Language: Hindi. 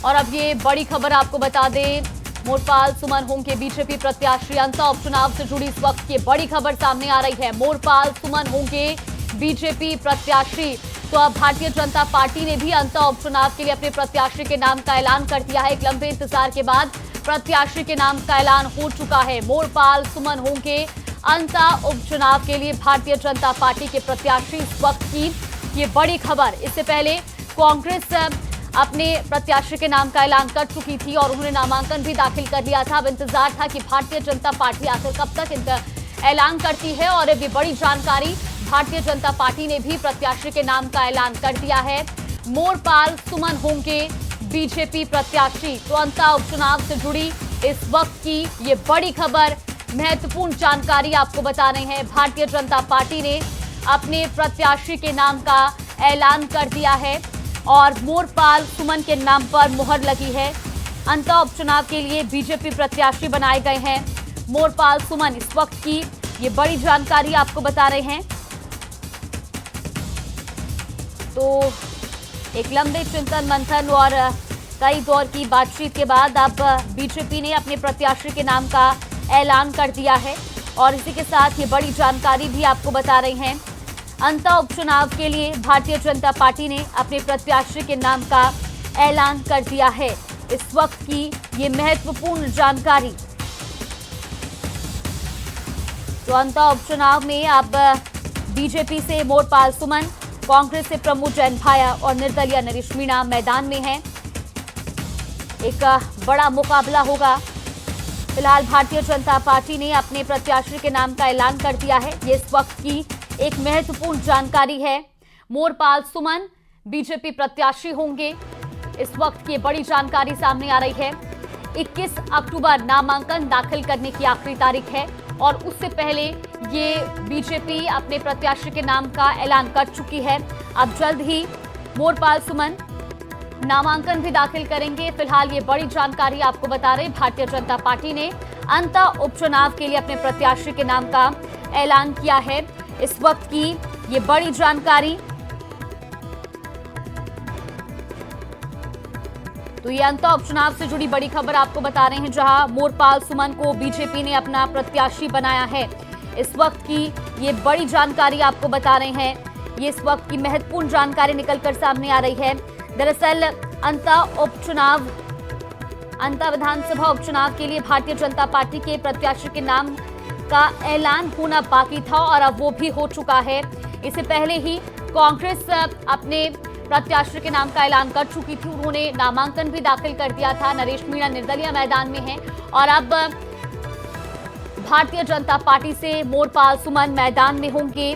और अब ये बड़ी खबर आपको बता दें, मोरपाल सुमन होंगे बीजेपी प्रत्याशी। अंता उपचुनाव से जुड़ी इस वक्त की बड़ी खबर सामने आ रही है। मोरपाल सुमन होंगे बीजेपी प्रत्याशी। तो अब भारतीय जनता पार्टी ने भी अंता उपचुनाव के लिए अपने प्रत्याशी के नाम का ऐलान कर दिया है। एक लंबे इंतजार के बाद प्रत्याशी के नाम का ऐलान हो चुका है। मोरपाल सुमन होंगे अंता उपचुनाव के लिए भारतीय जनता पार्टी के प्रत्याशी। इस वक्त की ये बड़ी खबर। इससे पहले कांग्रेस अपने प्रत्याशी के नाम का ऐलान कर चुकी थी और उन्होंने नामांकन भी दाखिल कर लिया था। अब इंतजार था कि भारतीय जनता पार्टी आखिर कब तक ऐलान करती है। और ये बड़ी जानकारी, भारतीय जनता पार्टी ने भी प्रत्याशी के नाम का ऐलान कर दिया है। मोरपाल सुमन होंगे बीजेपी प्रत्याशी। तो अंता उपचुनाव से जुड़ी इस वक्त की ये बड़ी खबर, महत्वपूर्ण जानकारी आपको बता रहे हैं। भारतीय जनता पार्टी ने अपने प्रत्याशी के नाम का ऐलान कर दिया है और मोरपाल सुमन के नाम पर मुहर लगी है। अंता उपचुनाव के लिए बीजेपी प्रत्याशी बनाए गए हैं मोरपाल सुमन। इस वक्त की ये बड़ी जानकारी आपको बता रहे हैं। तो एक लंबे चिंतन मंथन और कई दौर की बातचीत के बाद अब बीजेपी ने अपने प्रत्याशी के नाम का ऐलान कर दिया है और इसी के साथ ये बड़ी जानकारी भी आपको बता रहे हैं। अंता उपचुनाव के लिए भारतीय जनता पार्टी ने अपने प्रत्याशी के नाम का ऐलान कर दिया है। इस वक्त की ये महत्वपूर्ण जानकारी। तो अंता उपचुनाव में अब बीजेपी से मोरपाल सुमन, कांग्रेस से प्रमोद जैन भाया और निर्दलीय नरेश मीणा मैदान में हैं। एक बड़ा मुकाबला होगा। फिलहाल भारतीय जनता पार्टी ने अपने प्रत्याशी के नाम का ऐलान कर दिया है। ये इस वक्त की एक महत्वपूर्ण जानकारी है। मोरपाल सुमन बीजेपी प्रत्याशी होंगे। इस वक्त की बड़ी जानकारी सामने आ रही है। 21 अक्टूबर नामांकन दाखिल करने की आखिरी तारीख है और उससे पहले ये बीजेपी अपने प्रत्याशी के नाम का ऐलान कर चुकी है। अब जल्द ही मोरपाल सुमन नामांकन भी दाखिल करेंगे। फिलहाल ये बड़ी जानकारी आपको बता रहे, भारतीय जनता पार्टी ने अंता उपचुनाव के लिए अपने प्रत्याशी के नाम का ऐलान किया है। इस वक्त की ये बड़ी जानकारी। तो ये अंता उपचुनाव से जुड़ी बड़ी खबर आपको बता रहे हैं, जहां मोरपाल सुमन को बीजेपी ने अपना प्रत्याशी बनाया है। इस वक्त की ये बड़ी जानकारी आपको बता रहे हैं। ये इस वक्त की महत्वपूर्ण जानकारी निकलकर सामने आ रही है। दरअसल अंता विधानसभा उपचुनाव के लिए भारतीय जनता पार्टी के प्रत्याशी के नाम का ऐलान होना बाकी था और अब वो भी हो चुका है। इससे पहले ही कांग्रेस अपने प्रत्याशी के नाम का ऐलान कर चुकी थी। उन्होंने नामांकन भी दाखिल कर दिया था। नरेश मीणा निर्दलीय मैदान में हैं और अब भारतीय जनता पार्टी से मोरपाल सुमन मैदान में होंगे।